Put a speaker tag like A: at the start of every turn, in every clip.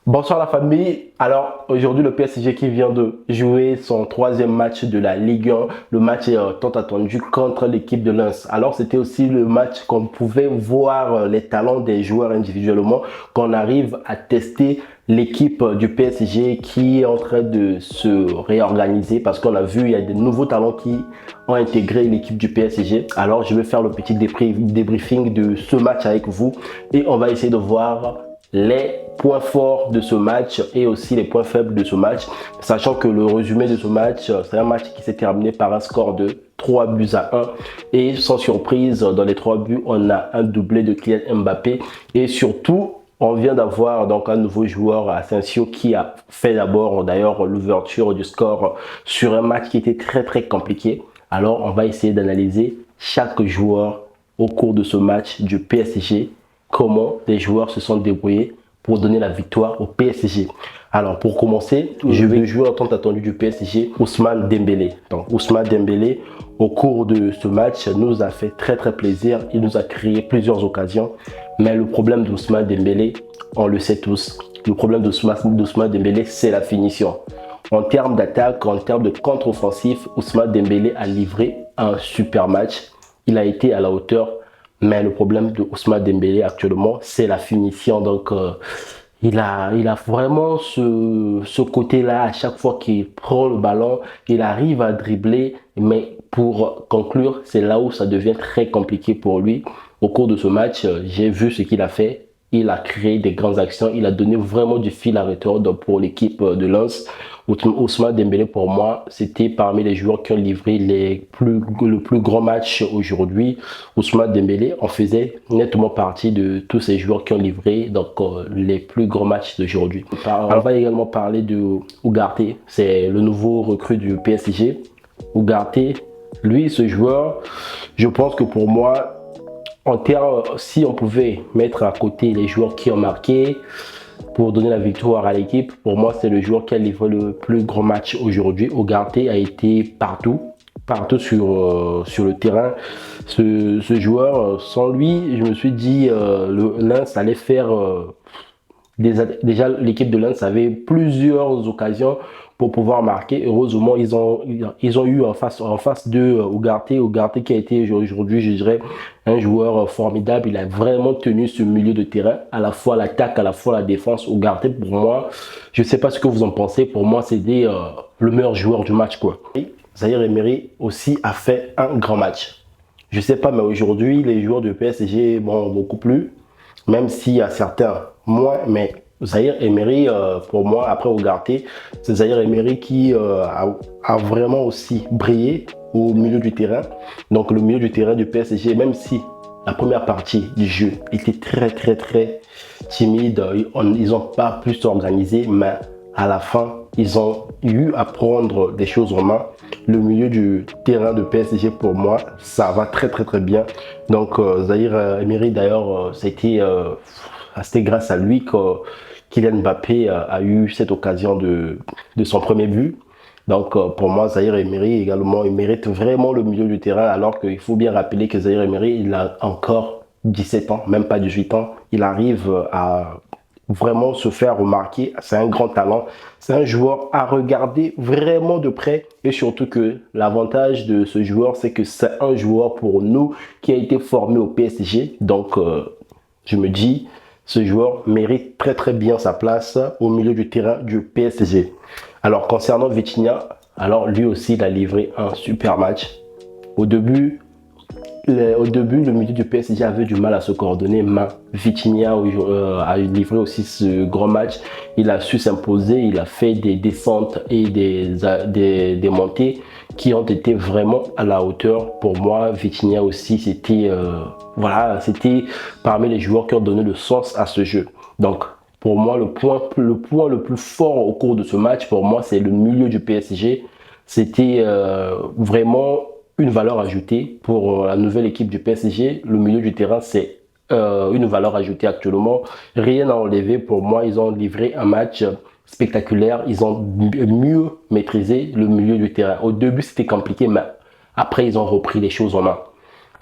A: Bonsoir la famille. Alors aujourd'hui le PSG qui vient de jouer son troisième match de la Ligue 1, le match est tant attendu contre l'équipe de Lens. Alors c'était aussi le match qu'on pouvait voir les talents des joueurs individuellement, qu'on arrive à tester l'équipe du PSG qui est en train de se réorganiser parce qu'on a vu il y a de nouveaux talents qui ont intégré l'équipe du PSG. Alors je vais faire le petit débriefing de ce match avec vous et on va essayer de voir les points forts de ce match et aussi les points faibles de ce match, sachant que le résumé de ce match, c'est un match qui s'est terminé par un score de 3 buts à 1 et sans surprise, dans les 3 buts, on a un doublé de Kylian Mbappé et surtout, on vient d'avoir donc un nouveau joueur, Asensio, qui a fait d'abord d'ailleurs l'ouverture du score sur un match qui était très compliqué. Alors, on va essayer d'analyser chaque joueur au cours de ce match du PSG, comment les joueurs se sont débrouillés pour donner la victoire au PSG. Alors pour commencer, je vais jouer en tant attendu du PSG, Ousmane Dembélé. Donc Ousmane Dembélé, au cours de ce match, nous a fait très plaisir. Il nous a créé plusieurs occasions. Mais le problème d'Ousmane Dembélé, on le sait tous, le problème d'Ousmane Dembélé, c'est la finition. En termes d'attaque, en termes de contre-offensif, Ousmane Dembélé a livré un super match. Il a été à la hauteur. Mais le problème de Ousmane Dembélé actuellement, c'est la finition. Donc, il a vraiment ce côté-là. À chaque fois qu'il prend le ballon, il arrive à dribbler. Mais pour conclure, c'est là où ça devient très compliqué pour lui. Au cours de ce match, j'ai vu ce qu'il a fait. Il a créé des grandes actions. Il a donné vraiment du fil à retordre pour l'équipe de Lens. Ousmane Dembélé, pour moi, c'était parmi les joueurs qui ont livré le plus grand match aujourd'hui. Ousmane Dembélé en faisait nettement partie de tous ces joueurs qui ont livré les plus grands matchs d'aujourd'hui. On va également parler de Ugarte, c'est le nouveau recrue du PSG. Ugarte, lui, ce joueur, je pense que pour moi, en termes, si on pouvait mettre à côté les joueurs qui ont marqué pour donner la victoire à l'équipe, pour moi, c'est le joueur qui a livré le plus grand match aujourd'hui. Ugarte a été partout sur le terrain. Ce joueur, sans lui, je me suis dit, le Lens allait faire... déjà, l'équipe de Lens avait plusieurs occasions pour pouvoir marquer. Heureusement, ils ont eu en face de Ugarte qui a été aujourd'hui, je dirais, un joueur formidable. Il a vraiment tenu ce milieu de terrain, à la fois l'attaque, à la fois la défense. Ugarte, pour moi, je ne sais pas ce que vous en pensez. Pour moi, c'était le meilleur joueur du match, quoi. Et Zahir Emery aussi a fait un grand match. Je ne sais pas, mais aujourd'hui, les joueurs de PSG m'ont beaucoup plu, même s'il y a certains moins, mais Zahir Emery, pour moi, après Ugarte, c'est Zahir Emery qui a vraiment aussi brillé au milieu du terrain. Donc le milieu du terrain du PSG, même si la première partie du jeu était très timide, ils n'ont pas pu s'organiser, mais à la fin, ils ont eu à prendre des choses en main. Le milieu du terrain de PSG, pour moi, ça va très bien. Donc Zahir Emery, d'ailleurs, c'était grâce à lui que Kylian Mbappé a eu cette occasion de son premier but. Donc pour moi, Zahir Emery également, il mérite vraiment le milieu du terrain, alors qu'il faut bien rappeler que Zahir Emery, il a encore 17 ans, même pas 18 ans. Il arrive à vraiment se faire remarquer. C'est un grand talent. C'est un joueur à regarder vraiment de près. Et surtout que l'avantage de ce joueur, c'est que c'est un joueur pour nous qui a été formé au PSG. Donc, je me dis, ce joueur mérite très bien sa place au milieu du terrain du PSG. Alors, concernant Vitinha, alors lui aussi, il a livré un super match. Au début, le milieu du PSG avait du mal à se coordonner, mais Vitinha a livré aussi ce grand match. Il a su s'imposer, il a fait des descentes et des montées qui ont été vraiment à la hauteur. Pour moi, Vitinha aussi, c'était c'était parmi les joueurs qui ont donné le sens à ce jeu. Donc, pour moi, le point le plus fort au cours de ce match, pour moi, c'est le milieu du PSG. C'était vraiment une valeur ajoutée pour la nouvelle équipe du PSG. Le milieu du terrain, c'est une valeur ajoutée actuellement. Rien à enlever. Pour moi, ils ont livré un match spectaculaire. Ils ont mieux maîtrisé le milieu du terrain. Au début, c'était compliqué, mais après, ils ont repris les choses en main.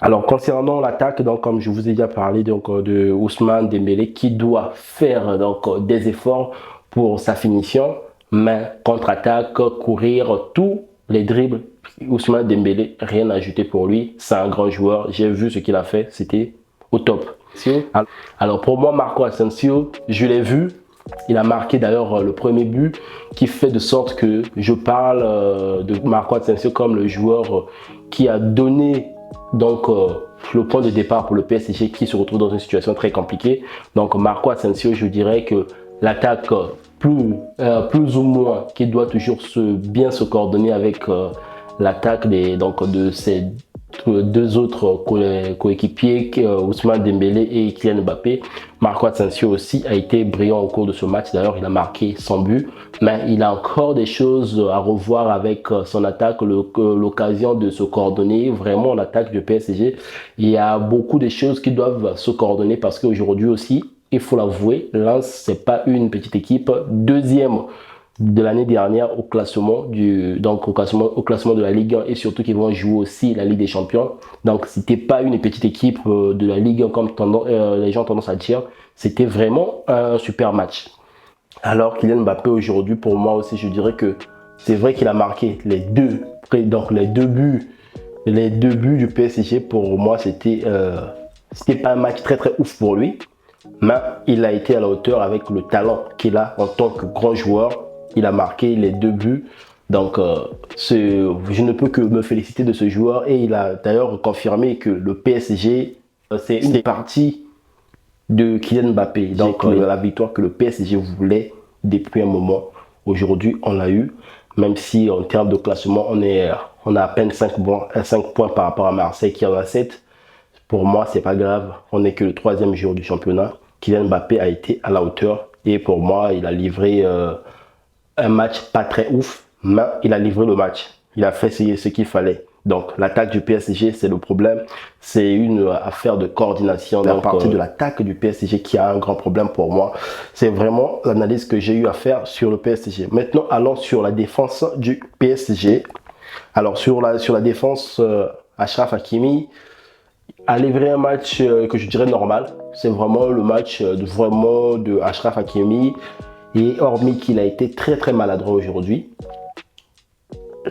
A: Alors concernant l'attaque, donc comme je vous ai déjà parlé donc de Ousmane Dembélé qui doit faire donc des efforts pour sa finition, main contre-attaque, courir, tous les dribbles. Ousmane Dembélé, rien à ajouter pour lui, c'est un grand joueur. J'ai vu ce qu'il a fait, c'était au top. Alors pour moi, Marco Asensio, je l'ai vu. Il a marqué d'ailleurs le premier but qui fait de sorte que je parle de Marco Asensio comme le joueur qui a donné donc le point de départ pour le PSG qui se retrouve dans une situation très compliquée. Donc Marco Asensio, je dirais que l'attaque plus ou moins qui doit toujours bien se coordonner avec l'attaque de ces deux autres coéquipiers, Ousmane Dembélé et Kylian Mbappé. Marco Asensio aussi a été brillant au cours de ce match. D'ailleurs, il a marqué 100 buts, mais il a encore des choses à revoir avec son attaque, l'occasion de se coordonner. Vraiment, l'attaque du PSG, il y a beaucoup de choses qui doivent se coordonner parce qu'aujourd'hui aussi, il faut l'avouer, Lens, c'est pas une petite équipe. Deuxième de l'année dernière au classement au classement de la Ligue 1 et surtout qu'ils vont jouer aussi la Ligue des Champions. Donc c'était pas une petite équipe de la Ligue 1 comme les gens ont tendance à dire, c'était vraiment un super match. Alors Kylian Mbappé aujourd'hui pour moi aussi je dirais que c'est vrai qu'il a marqué les deux buts du PSG. Pour moi c'était pas un match très très ouf pour lui, mais il a été à la hauteur avec le talent qu'il a en tant que grand joueur. Il a marqué les deux buts. Donc, je ne peux que me féliciter de ce joueur. Et il a d'ailleurs confirmé que le PSG, c'est une partie de Kylian Mbappé. Donc, la victoire que le PSG voulait depuis un moment. Aujourd'hui, on l'a eu. Même si en termes de classement, on a à peine 5 points par rapport à Marseille qui en a 7. Pour moi, c'est pas grave. On n'est que le troisième jour du championnat. Kylian Mbappé a été à la hauteur. Et pour moi, il a livré un match pas très ouf, mais il a livré le match. Il a fait ce qu'il fallait. Donc, l'attaque du PSG, c'est le problème. C'est une affaire de coordination. La partie de l'attaque du PSG qui a un grand problème pour moi. C'est vraiment l'analyse que j'ai eu à faire sur le PSG. Maintenant, allons sur la défense du PSG. Alors, sur la défense, Achraf Hakimi a livré un match que je dirais normal. C'est vraiment le match de Achraf Hakimi. Et hormis qu'il a été très très maladroit aujourd'hui,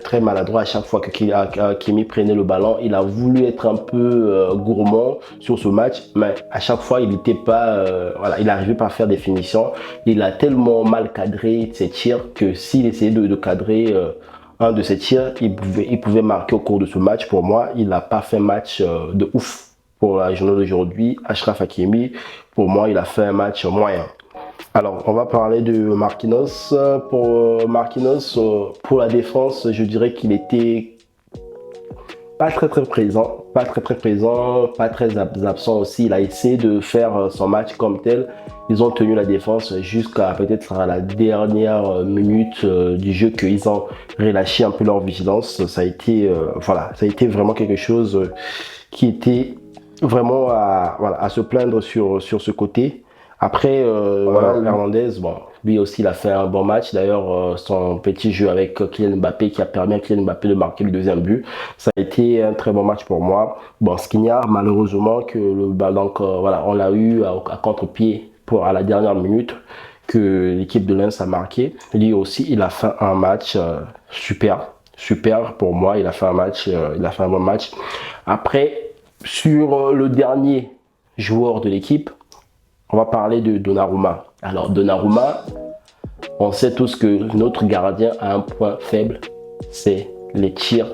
A: très maladroit à chaque fois que Hakimi prenait le ballon, il a voulu être un peu gourmand sur ce match, mais à chaque fois il n'était pas, il n'arrivait pas à faire des finitions. Il a tellement mal cadré ses tirs que s'il essayait de cadrer un de ses tirs, il pouvait marquer au cours de ce match. Pour moi, il n'a pas fait match de ouf pour la journée d'aujourd'hui. Achraf Hakimi, pour moi, il a fait un match moyen. Alors, on va parler de Marquinhos. Pour Marquinhos, pour la défense, je dirais qu'il était pas très présent, pas très absent aussi. Il a essayé de faire son match comme tel. Ils ont tenu la défense jusqu'à peut-être la dernière minute du jeu qu'ils ont relâché un peu leur vigilance. Ça a été vraiment quelque chose qui était vraiment à se plaindre sur ce côté. Après, Hernandez, bon, lui aussi, il a fait un bon match. D'ailleurs, son petit jeu avec Kylian Mbappé qui a permis à Kylian Mbappé de marquer le deuxième but. Ça a été un très bon match pour moi. Bon, Skriniar, malheureusement, que le ballon, on l'a eu à contre-pied à la dernière minute que l'équipe de Lens a marqué. Lui aussi, il a fait un match super pour moi. Il a fait un bon match. Après, sur le dernier joueur de l'équipe, on va parler de Donnarumma. Alors Donnarumma, on sait tous que notre gardien a un point faible, c'est les tirs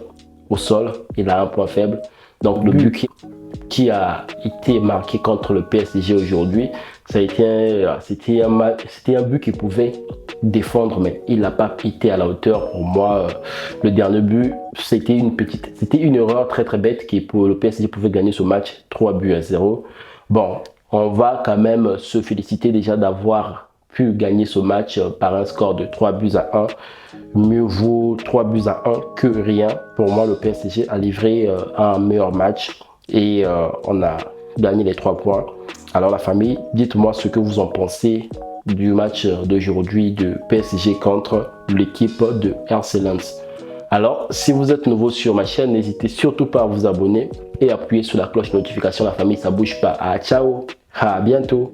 A: au sol. Il a un point faible. Donc le but qui a été marqué contre le PSG aujourd'hui, c'était un but qu'il pouvait défendre, mais il n'a pas été à la hauteur. Pour moi, le dernier but, c'était une erreur très très bête qui pour le PSG pouvait gagner ce match 3-0. Bon, on va quand même se féliciter déjà d'avoir pu gagner ce match par un score de 3-1. Mieux vaut 3-1 que rien. Pour moi, le PSG a livré un meilleur match et on a gagné les 3 points. Alors la famille, dites-moi ce que vous en pensez du match d'aujourd'hui de PSG contre l'équipe de RC Lens. Alors, si vous êtes nouveau sur ma chaîne, n'hésitez surtout pas à vous abonner et appuyer sur la cloche de notification. La famille, ça bouge pas. Ah, ciao, à bientôt.